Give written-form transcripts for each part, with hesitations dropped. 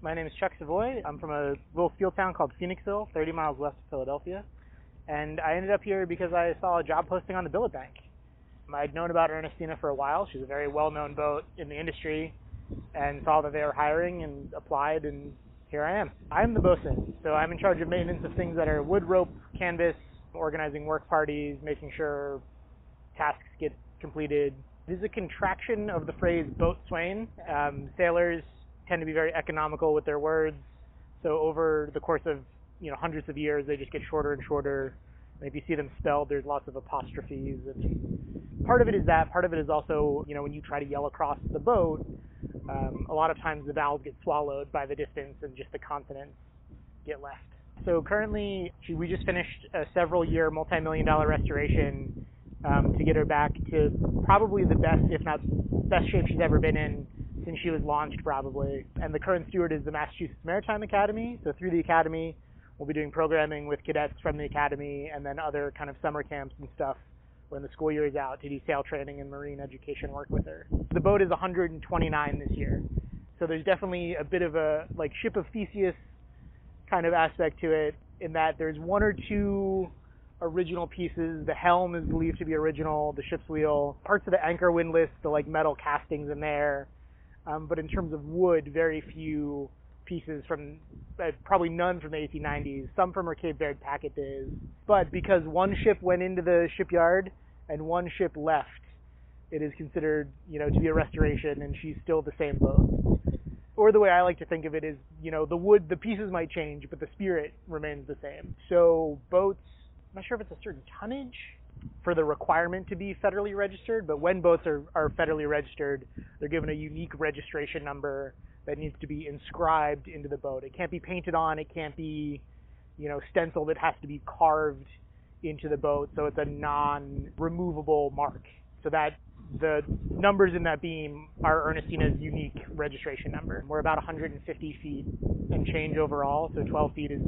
My name is Chuck Savoy. I'm from a little steel town called Phoenixville, 30 miles west of Philadelphia. And I ended up here because I saw a job posting on the billet bank. I'd known about Ernestina for a while. She's a very well-known boat in the industry, and saw that they were hiring and applied, and here I am. I'm the bosun, so I'm in charge of maintenance of things that are wood, rope, canvas, organizing work parties, making sure tasks get completed. It is a contraction of the phrase boatswain. Sailors tend to be very economical with their words, so over the course of hundreds of years, they just get shorter and shorter. And if you see them spelled, there's lots of apostrophes. And part of it is that. Part of it is also, when you try to yell across the boat, a lot of times the vowels get swallowed by the distance and just the consonants get left. So currently, we just finished a several-year, multi-million-dollar restoration to get her back to probably the best, if not best shape she's ever been in since she was launched, probably. And the current steward is the Massachusetts Maritime Academy. So through the academy, we'll be doing programming with cadets from the academy, and then other kind of summer camps and stuff when the school year is out to do sail training and marine education work with her. The boat is 129 this year, so there's definitely a bit of a ship of Theseus kind of aspect to it, in that there's one or two original pieces. The helm is believed to be original, the ship's wheel, parts of the anchor windlass, the metal castings in there, but in terms of wood, very few pieces from, probably none from the 1890s, some from her Cape Verde packet days. But because one ship went into the shipyard and one ship left, it is considered, to be a restoration, and she's still the same boat. Or the way I like to think of it is, the wood, the pieces might change, but the spirit remains the same. So boats, I'm not sure if it's a certain tonnage for the requirement to be federally registered, but when boats are federally registered, they're given a unique registration number that needs to be inscribed into the boat. It can't be painted on, it can't be, stenciled, it has to be carved into the boat, so it's a non-removable mark. So that the numbers in that beam are Ernestina's unique registration number. We're about 150 feet and change overall, so 12 feet is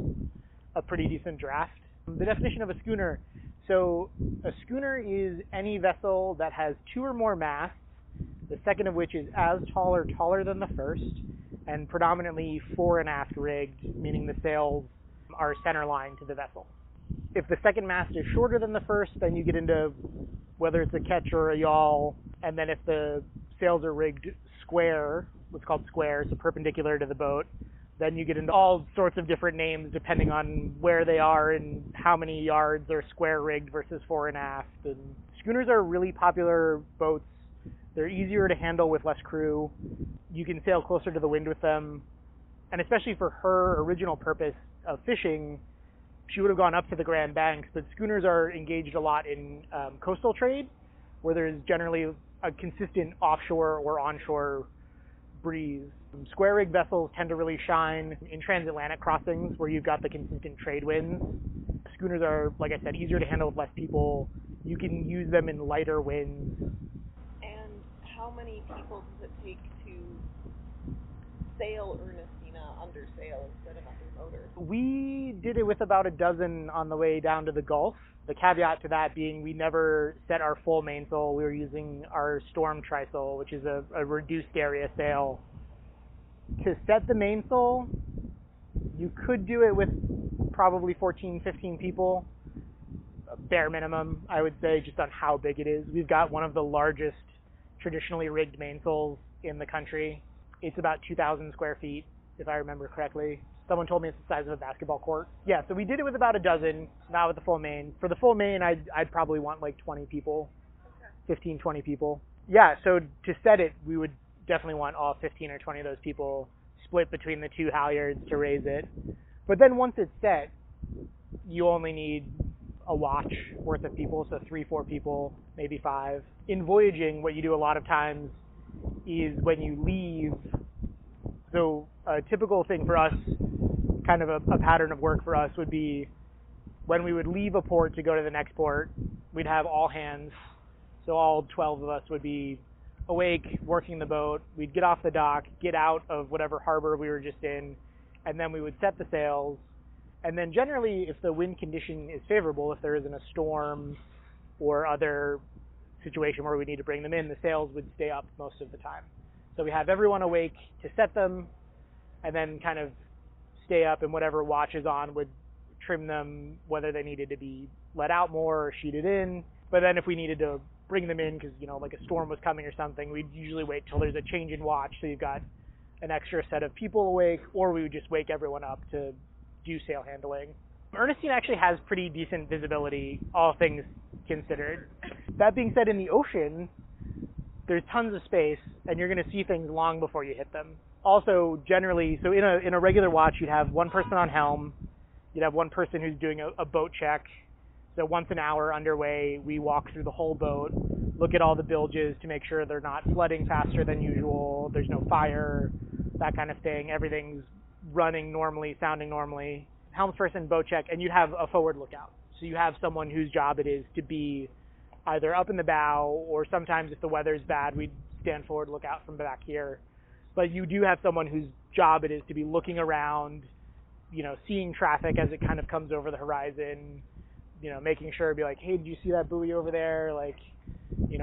a pretty decent draft. The definition of a schooner. So a schooner is any vessel that has two or more masts, the second of which is as tall or taller than the first, and predominantly fore and aft rigged, meaning the sails are center line to the vessel. If the second mast is shorter than the first, then you get into whether it's a ketch or a yawl, and then if the sails are rigged square, what's called square, so perpendicular to the boat, then you get into all sorts of different names depending on where they are and how many yards are square rigged versus fore and aft. And schooners are really popular boats. They're easier to handle with less crew. You can sail closer to the wind with them. And especially for her original purpose of fishing, she would have gone up to the Grand Banks, but schooners are engaged a lot in coastal trade, where there's generally a consistent offshore or onshore breeze. Square rig vessels tend to really shine in transatlantic crossings where you've got the consistent trade winds. Schooners are, like I said, easier to handle with less people. You can use them in lighter winds. And how many people does it take to sail Ernestina under sail instead of under motor? We did it with about a dozen on the way down to the Gulf. The caveat to that being we never set our full mainsail. We were using our storm trysail, which is a reduced area sail. To set the mainsail, you could do it with probably 14, 15 people, bare minimum, I would say, just on how big it is. We've got one of the largest traditionally rigged mainsails in the country. It's about 2,000 square feet, if I remember correctly. Someone told me it's the size of a basketball court. Yeah, so we did it with about a dozen, not with the full main. For the full main, I'd probably want 20 people, 15, 20 people. Yeah, so to set it, we would definitely want all 15 or 20 of those people split between the two halyards to raise it. But then once it's set, you only need a watch worth of people, so 3, 4 people, maybe 5. In voyaging, what you do a lot of times is when you leave, so a typical thing for us, kind of a pattern of work for us would be when we would leave a port to go to the next port, we'd have all hands, so all 12 of us would be awake, working the boat. We'd get off the dock, get out of whatever harbor we were just in, and then we would set the sails. And then generally, if the wind condition is favorable, if there isn't a storm or other situation where we need to bring them in, the sails would stay up most of the time. So we have everyone awake to set them. and then kind of stay up, and whatever watch is on would trim them, whether they needed to be let out more or sheeted in. But then if we needed to bring them in because, like a storm was coming or something, we'd usually wait till there's a change in watch so you've got an extra set of people awake, or we would just wake everyone up to do sail handling. Ernestina actually has pretty decent visibility, all things considered. That being said, in the ocean, there's tons of space, and you're going to see things long before you hit them. Also, generally, so in a regular watch, you'd have one person on helm, you'd have one person who's doing a boat check. So once an hour underway, we walk through the whole boat, look at all the bilges to make sure they're not flooding faster than usual, there's no fire, that kind of thing. Everything's running normally, sounding normally. Helmsperson, boat check, and you'd have a forward lookout. So you have someone whose job it is to be either up in the bow, or sometimes if the weather's bad, we'd stand forward lookout from back here. But you do have someone whose job it is to be looking around, seeing traffic as it kind of comes over the horizon, making sure, be like, hey, did you see that buoy over there? Like,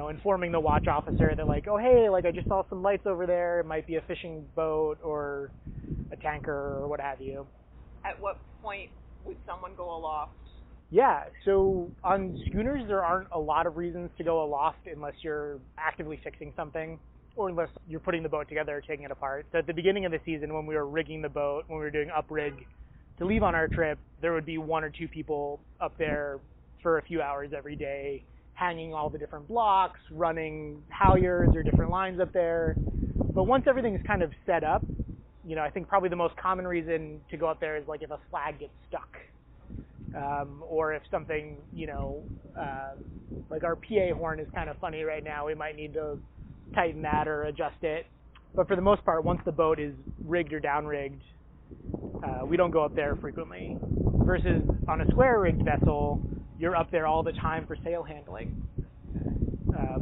informing the watch officer that like, oh, hey, like I just saw some lights over there. It might be a fishing boat or a tanker or what have you. At what point would someone go aloft? Yeah, so on schooners, there aren't a lot of reasons to go aloft unless you're actively fixing something, or unless you're putting the boat together or taking it apart. So at the beginning of the season, when we were rigging the boat, when we were doing uprig to leave on our trip, there would be one or two people up there for a few hours every day, hanging all the different blocks, running halyards or different lines up there. But once everything's kind of set up, I think probably the most common reason to go up there is like if a flag gets stuck. Or if something, like our PA horn is kind of funny right now, we might need to tighten that or adjust it. But for the most part, once the boat is rigged or down-rigged, we don't go up there frequently. Versus on a square-rigged vessel, you're up there all the time for sail handling.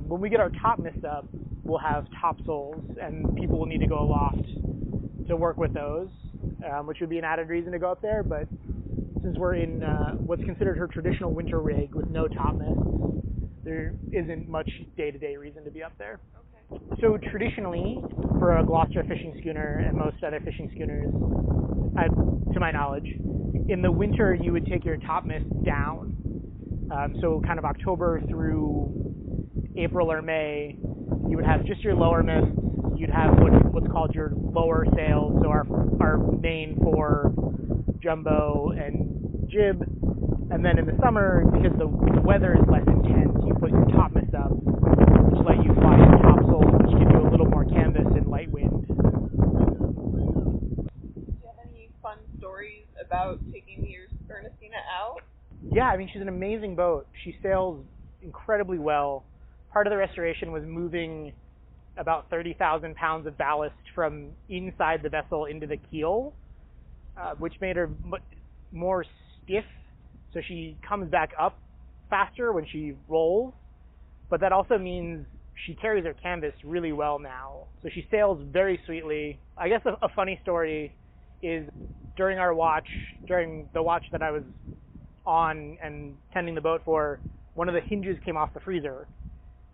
When we get our topmast up, we'll have topsails, and people will need to go aloft to work with those, which would be an added reason to go up there. But since we're in what's considered her traditional winter rig with no topmast, there isn't much day-to-day reason to be up there. Okay. So traditionally, for a Gloucester fishing schooner and most other fishing schooners, to my knowledge, in the winter you would take your topmast down. So kind of October through April or May, you would have just your lower mast. You'd have what's called your lower sails, so our main fore, jumbo, and jib. And then in the summer, because the weather is less intense, you put your topmast up, which let you fly your topsail, which gives you a little more canvas and light wind. Do you have any fun stories about taking your Ernestina out? Yeah, I mean, she's an amazing boat. She sails incredibly well. Part of the restoration was moving about 30,000 pounds of ballast from inside the vessel into the keel, which made her more stiff, so she comes back up faster when she rolls, but that also means she carries her canvas really well now. So she sails very sweetly. I guess a funny story is during the watch that I was on and tending the boat for, one of the hinges came off the freezer.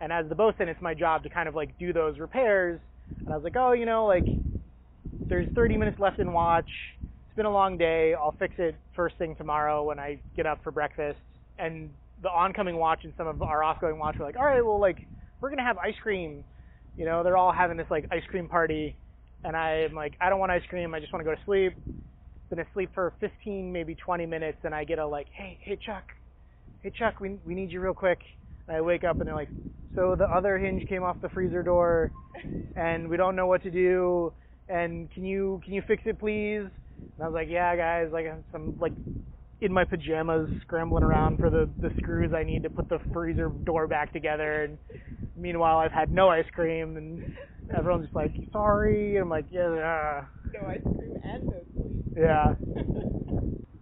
And as the bosun, it's my job to kind of like do those repairs. And I was like, oh, there's 30 minutes left in watch. It's been a long day. I'll fix it first thing tomorrow when I get up for breakfast. And the oncoming watch and some of our offgoing watch were like, all right, well, like, we're going to have ice cream. They're all having this like ice cream party. And I'm like, I don't want ice cream. I just want to go to sleep. Been asleep for 15, maybe 20 minutes. And I get a like, hey, Chuck, we need you real quick. And I wake up and they're like, so the other hinge came off the freezer door and we don't know what to do, and can you fix it, please? And I was like, yeah, guys, like I'm like in my pajamas scrambling around for the screws I need to put the freezer door back together. And meanwhile, I've had no ice cream, and everyone's just like, sorry. And I'm like, yeah. No ice cream and no sleep. Yeah.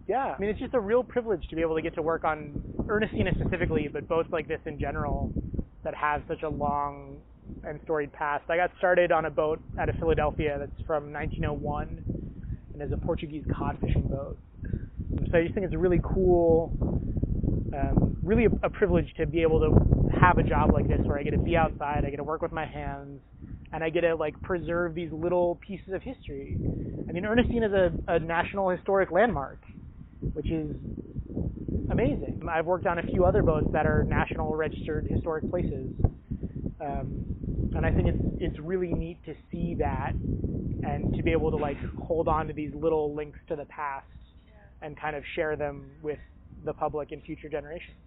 Yeah, I mean, it's just a real privilege to be able to get to work on Ernestina specifically, but boats like this in general that have such a long and storied past. I got started on a boat out of Philadelphia that's from 1901 and is a Portuguese cod fishing boat. So I just think it's really cool, really a privilege to be able to have a job like this where I get to be outside, I get to work with my hands, and I get to like preserve these little pieces of history. I mean, Ernestina is a national historic landmark, which is amazing. I've worked on a few other boats that are national registered historic places, and I think it's really neat to see that and to be able to like hold on to these little links to the past and kind of share them with the public and future generations.